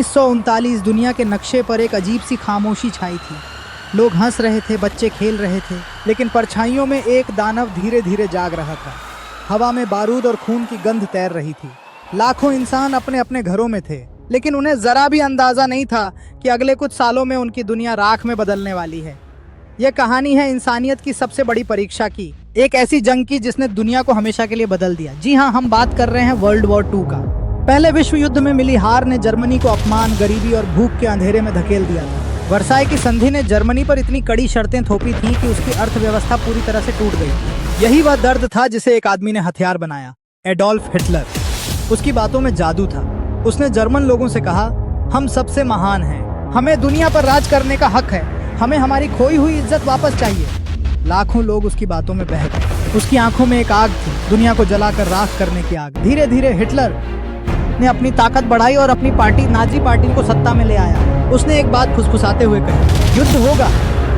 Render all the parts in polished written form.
1939 दुनिया के नक्शे पर एक अजीब सी खामोशी छाई थी। लोग हंस रहे थे, बच्चे खेल रहे थे, लेकिन परछाइयों में एक दानव धीरे धीरे जाग रहा था। हवा में बारूद और खून की गंध तैर रही थी। लाखों इंसान अपने अपने घरों में थे, लेकिन उन्हें जरा भी अंदाजा नहीं था कि अगले कुछ सालों में उनकी दुनिया राख में बदलने वाली है। यह कहानी है इंसानियत की सबसे बड़ी परीक्षा की, एक ऐसी जंग की जिसने दुनिया को हमेशा के लिए बदल दिया। जी हाँ, हम बात कर रहे हैं वर्ल्ड वॉर 2 का। पहले विश्व युद्ध में मिली हार ने जर्मनी को अपमान, गरीबी और भूख के अंधेरे में धकेल दिया था। वर्साई की संधि ने जर्मनी पर इतनी कड़ी शर्तें थोपी थीं कि उसकी अर्थव्यवस्था पूरी तरह से टूट गई। यही वह दर्द था जिसे एक आदमी ने हथियार बनाया, एडोल्फ हिटलर। उसकी बातों में जादू था। उसने जर्मन लोगों से कहा, हम सबसे महान हैं, हमें दुनिया पर राज करने का हक है, हमें हमारी खोई हुई इज्जत वापस चाहिए। लाखों लोग उसकी बातों में बह गए। उसकी आंखों में एक आग थी, दुनिया को जलाकर राख करने की आग। धीरे धीरे हिटलर ने अपनी ताकत बढ़ाई और अपनी पार्टी, नाजी पार्टी को सत्ता में ले आया। उसने एक बात फुसफुसाते हुए कही, युद्ध होगा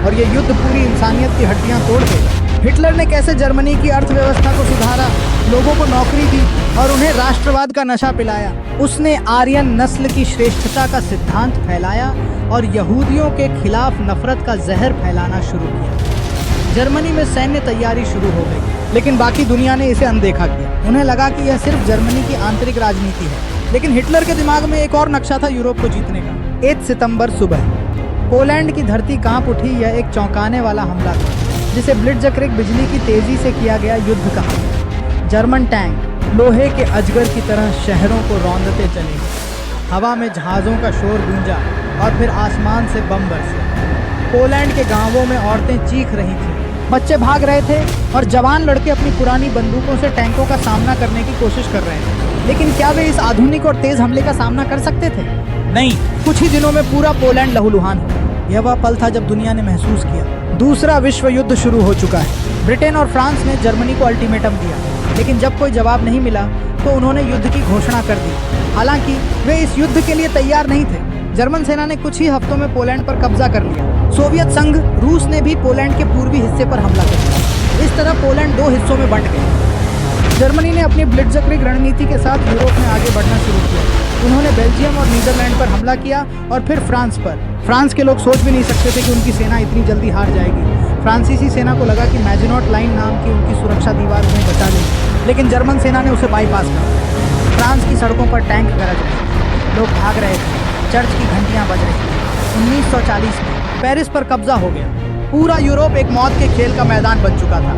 और ये युद्ध पूरी इंसानियत की हड्डियां तोड़ देगा। हिटलर ने कैसे जर्मनी की अर्थव्यवस्था को सुधारा, लोगों को नौकरी दी और उन्हें राष्ट्रवाद का नशा पिलाया। उसने आर्यन नस्ल की श्रेष्ठता का सिद्धांत फैलाया और यहूदियों के खिलाफ नफरत का जहर फैलाना शुरू किया। जर्मनी में सैन्य तैयारी शुरू हो गई, लेकिन बाकी दुनिया ने इसे अनदेखा किया। उन्हें लगा कि यह सिर्फ जर्मनी की आंतरिक राजनीति है, लेकिन हिटलर के दिमाग में एक और नक्शा था यूरोप को जीतने का। 8 सितंबर सुबह पोलैंड की धरती कांप उठी। यह एक चौंकाने वाला हमला था, जिसे ब्लिट्ज़क्रिग बिजली की तेजी से किया गया युद्ध कहा गया। जर्मन टैंक लोहे के अजगर की तरह शहरों को रौंदते चले। हवा में जहाज़ों का शोर गूंजा और फिर आसमान से बम बरसे। पोलैंड के गांवों में औरतें चीख रही थीं, बच्चे भाग रहे थे और जवान लड़के अपनी पुरानी बंदूकों से टैंकों का सामना करने की कोशिश कर रहे थे। लेकिन क्या वे इस आधुनिक और तेज हमले का सामना कर सकते थे? नहीं। कुछ ही दिनों में पूरा पोलैंड लहूलुहान हो गया। यह वह पल था जब दुनिया ने महसूस किया, दूसरा विश्व युद्ध शुरू हो चुका है। ब्रिटेन और फ्रांस ने जर्मनी को अल्टीमेटम दिया, लेकिन जब कोई जवाब नहीं मिला तो उन्होंने युद्ध की घोषणा कर दी। हालांकि वे इस युद्ध के लिए तैयार नहीं थे। जर्मन सेना ने कुछ ही हफ्तों में पोलैंड पर कब्जा कर लिया। सोवियत संघ, रूस ने भी पोलैंड के पूर्वी हिस्से पर हमला कर दिया। इस तरह पोलैंड 2 हिस्सों में बंट गया। जर्मनी ने अपनी ब्लिट्ज़क्रिग रणनीति के साथ यूरोप में आगे बढ़ना शुरू किया। उन्होंने बेल्जियम और नीदरलैंड पर हमला किया और फिर फ्रांस पर। फ्रांस के लोग सोच भी नहीं सकते थे कि उनकी सेना इतनी जल्दी हार जाएगी। फ्रांसीसी सेना को लगा कि मैजिनॉट लाइन नाम की उनकी सुरक्षा दीवार उन्हें बचा लेगी, लेकिन जर्मन सेना ने उसे बाईपास कर दिया। फ्रांस की सड़कों पर टैंक गरज रहे थे, लोग भाग रहे थे, चर्च की घंटियां बज रही थी। 1940 में पेरिस पर कब्जा हो गया। पूरा यूरोप एक मौत के खेल का मैदान बन चुका था।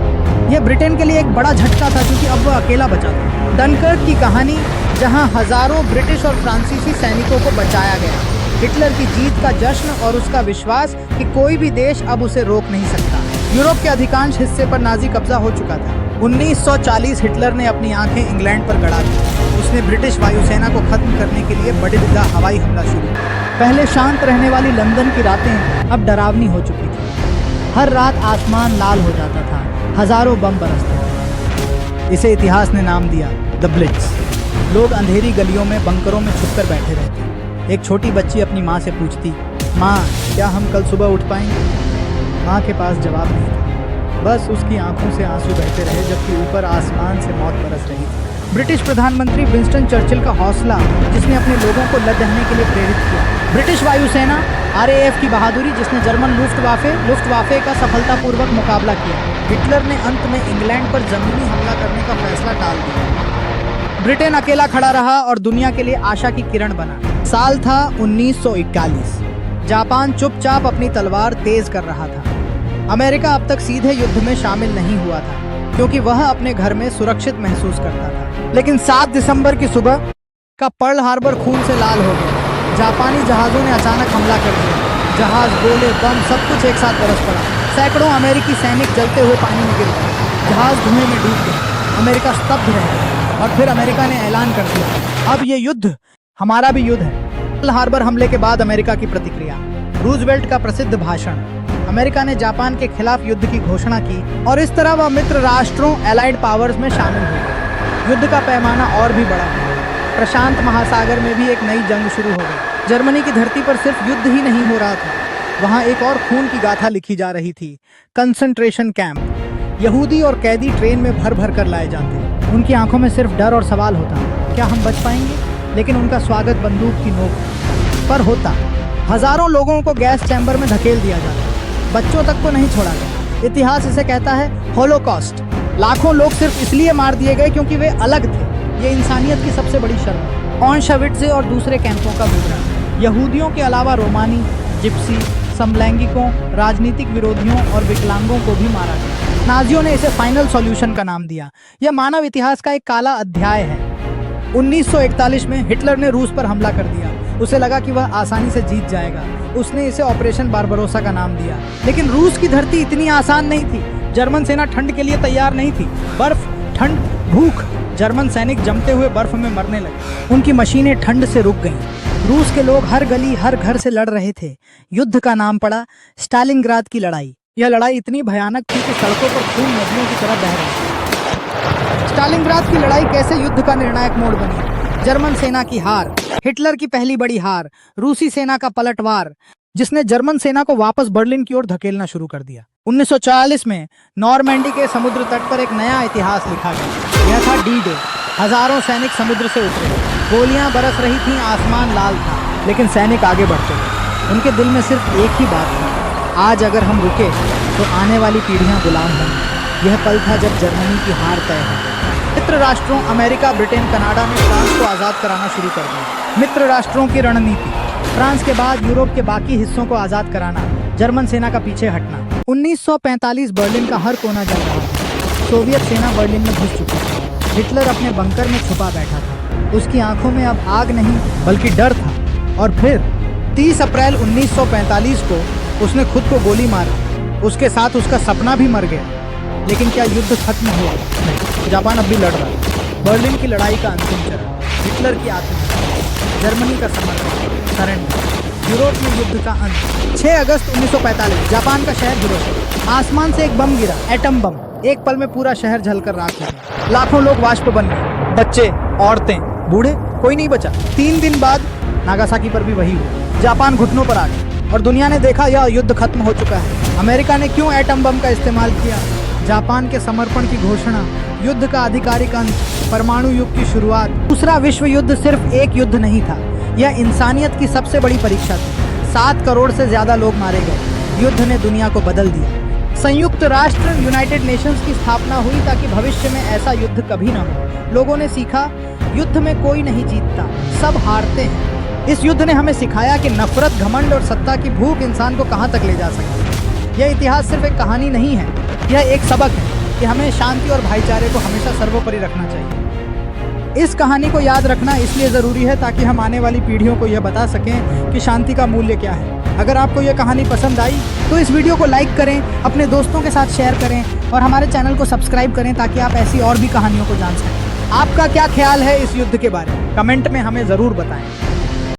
यह ब्रिटेन के लिए एक बड़ा झटका था, क्योंकि अब वह अकेला बचा था। डनकर्क की कहानी, जहां हजारों ब्रिटिश और फ्रांसीसी सैनिकों को बचाया गया। हिटलर की जीत का जश्न और उसका विश्वास कि कोई भी देश अब उसे रोक नहीं सकता। यूरोप के अधिकांश हिस्से पर नाजी कब्जा हो चुका था। 1940 हिटलर ने अपनी आंखें इंग्लैंड पर गड़ा दी। उसने ब्रिटिश वायुसेना को खत्म करने के लिए बड़े-बड़ा हवाई हमला शुरू किया। पहले शांत रहने वाली लंदन की रातें अब डरावनी हो चुकी थी। हर रात आसमान लाल हो जाता था, हजारों बम बरसते थे। इसे इतिहास ने नाम दिया द ब्लिट्ज। लोग अंधेरी गलियों में, बंकरों में छुपकर बैठे रहते। एक छोटी बच्ची अपनी माँ से पूछती, माँ, क्या हम कल सुबह उठ पाएंगे? माँ के पास जवाब नहीं था, बस उसकी आंखों से आंसू बहते रहे, जबकि ऊपर आसमान से मौत बरस रही थी। ब्रिटिश प्रधानमंत्री विंस्टन चर्चिल का हौसला, जिसने अपने लोगों को लड़ने के लिए प्रेरित किया। ब्रिटिश वायुसेना RAF की बहादुरी, जिसने जर्मन लुफ्टवाफे का सफलतापूर्वक मुकाबला किया। हिटलर ने अंत में इंग्लैंड पर जमीनी हमला करने का फैसला टाल दिया। ब्रिटेन अकेला खड़ा रहा और दुनिया के लिए आशा की किरण बना। साल था 1941। जापान चुपचाप अपनी तलवार तेज कर रहा था। अमेरिका अब तक सीधे युद्ध में शामिल नहीं हुआ था, क्योंकि वह अपने घर में सुरक्षित महसूस करता था। लेकिन 7 दिसंबर की सुबह का पर्ल हार्बर खून से लाल हो गया। जापानी जहाज़ों ने अचानक हमला कर दिया। जहाज़, गोले, बम, सब कुछ एक साथ बरस पड़ा। सैकड़ों अमेरिकी सैनिक जलते हुए पानी में गिर गए। जहाज़ धुएं में डूब गया। अमेरिका स्तब्ध रह गया और फिर अमेरिका ने ऐलान कर दिया, अब ये युद्ध हमारा भी युद्ध है। पर्ल हार्बर हमले के बाद अमेरिका की प्रतिक्रिया। रूजवेल्ट का प्रसिद्ध भाषण। अमेरिका ने जापान के खिलाफ युद्ध की घोषणा की और इस तरह वह मित्र राष्ट्रों, एलाइड पावर्स में शामिल हुए। युद्ध का पैमाना और भी बड़ा हुआ। प्रशांत महासागर में भी एक नई जंग शुरू हो गई। जर्मनी की धरती पर सिर्फ युद्ध ही नहीं हो रहा था, वहां एक और खून की गाथा लिखी जा रही थी। Concentration camp. यहूदी और कैदी ट्रेन में भर भर कर लाए जाते। उनकी आंखों में सिर्फ डर और सवाल होता, क्या हम बच पाएंगे? लेकिन उनका स्वागत बंदूक की नोक। पर होता। हजारों लोगों को गैस चैम्बर में धकेल दिया जाता, बच्चों तक को नहीं छोड़ा गया। इतिहास इसे कहता है होलोकॉस्ट। लाखों लोग सिर्फ इसलिए मार दिए गए क्योंकि वे अलग थे। ये इंसानियत की सबसे बड़ी शर्म है। ऑशविट्ज़ और दूसरे कैंपों का विवरण। यहूदियों के अलावा रोमानी, जिप्सी, समलैंगिकों, राजनीतिक विरोधियों और विकलांगों को भी मारा गया। नाजियों ने इसे फाइनल सॉल्यूशन का नाम दिया। यह मानव इतिहास का एक काला अध्याय है। 1941 में हिटलर ने रूस पर हमला कर दिया। उसे लगा कि वह आसानी से जीत जाएगा। उसने इसे ऑपरेशन बारबरोसा का नाम दिया। लेकिन रूस की धरती इतनी आसान नहीं थी। जर्मन सेना ठंड के लिए तैयार नहीं थी। बर्फ, ठंड, भूख। जर्मन सैनिक जमते हुए बर्फ में मरने लगे। उनकी मशीनें ठंड से रुक गईं। रूस के लोग हर गली, हर घर से लड़ रहे थे। युद्ध का नाम पड़ा स्टालिनग्राद की लड़ाई। यह लड़ाई इतनी भयानक थी कि सड़कों पर खून नदियों की तरह बह रहा था। स्टालिनग्राद की लड़ाई कैसे युद्ध का निर्णायक मोड़ बनी? जर्मन सेना की हार, हिटलर की पहली बड़ी हार, रूसी सेना का पलटवार, जिसने जर्मन सेना को वापस बर्लिन की ओर धकेलना शुरू कर दिया। 1944 में नॉर्मैंडी के समुद्र तट पर एक नया इतिहास लिखा गया। यह था डी डे। हजारों सैनिक समुद्र से उतरे। गोलियां बरस रही थीं, आसमान लाल था, लेकिन सैनिक आगे बढ़ते गए। उनके दिल में सिर्फ एक ही बात थी, आज अगर हम रुके तो आने वाली पीढ़ियां गुलाम होंगी। यह पल था जब जर्मनी की हार तय हो। मित्र राष्ट्रों अमेरिका, ब्रिटेन, कनाडा ने फ्रांस को आज़ाद कराना शुरू कर दिया। मित्र राष्ट्रों की रणनीति, फ्रांस के बाद यूरोप के बाकी हिस्सों को आज़ाद कराना, जर्मन सेना का पीछे हटना। 1945 बर्लिन का हर कोना जल रहा था। सोवियत सेना बर्लिन में घुस चुकी थी। हिटलर अपने बंकर में छुपा बैठा था। उसकी आंखों में अब आग नहीं बल्कि डर था। और फिर 30 अप्रैल 1945 को उसने खुद को गोली मारी। उसके साथ उसका सपना भी मर गया। लेकिन क्या युद्ध खत्म हुआ? नहीं, जापान अब भी लड़ रहा था। बर्लिन की लड़ाई का अंतिम चरण, हिटलर की आत्महत्या, जर्मनी का समर्पण, सरेंडर, यूरोप में युद्ध का अंत। 6 अगस्त 1945 जापान का शहर हिरोशिमा। आसमान से एक बम गिरा, एटम बम। एक पल में पूरा शहर जलकर राख हो गया। लाखों लोग वाष्प बन गए, बच्चे, औरतें, बूढ़े, कोई नहीं बचा। 3 दिन बाद नागासाकी पर भी वही हुआ। जापान घुटनों पर आ गया और दुनिया ने देखा यह युद्ध खत्म हो चुका है। अमेरिका ने क्यों एटम बम का इस्तेमाल किया? जापान के समर्पण की घोषणा, युद्ध का आधिकारिक अंत, परमाणु युग की शुरुआत। दूसरा विश्व युद्ध सिर्फ एक युद्ध नहीं था, यह इंसानियत की सबसे बड़ी परीक्षा थी। 7 करोड़ से ज्यादा लोग मारे गए। युद्ध ने दुनिया को बदल दिया। संयुक्त राष्ट्र यूनाइटेड नेशंस की स्थापना हुई ताकि भविष्य में ऐसा युद्ध कभी न हो। लोगों ने सीखा युद्ध में कोई नहीं जीतता, सब हारते हैं। इस युद्ध ने हमें सिखाया कि नफरत, घमंड और सत्ता की भूख इंसान को कहां तक ले जा सकती है। यह इतिहास सिर्फ एक कहानी नहीं है, यह एक सबक है कि हमें शांति और भाईचारे को हमेशा सर्वोपरि रखना चाहिए। इस कहानी को याद रखना इसलिए ज़रूरी है ताकि हम आने वाली पीढ़ियों को यह बता सकें कि शांति का मूल्य क्या है। अगर आपको यह कहानी पसंद आई तो इस वीडियो को लाइक करें, अपने दोस्तों के साथ शेयर करें और हमारे चैनल को सब्सक्राइब करें ताकि आप ऐसी और भी कहानियों को जान सकें। आपका क्या ख्याल है इस युद्ध के बारे में? कमेंट में हमें ज़रूर बताएं।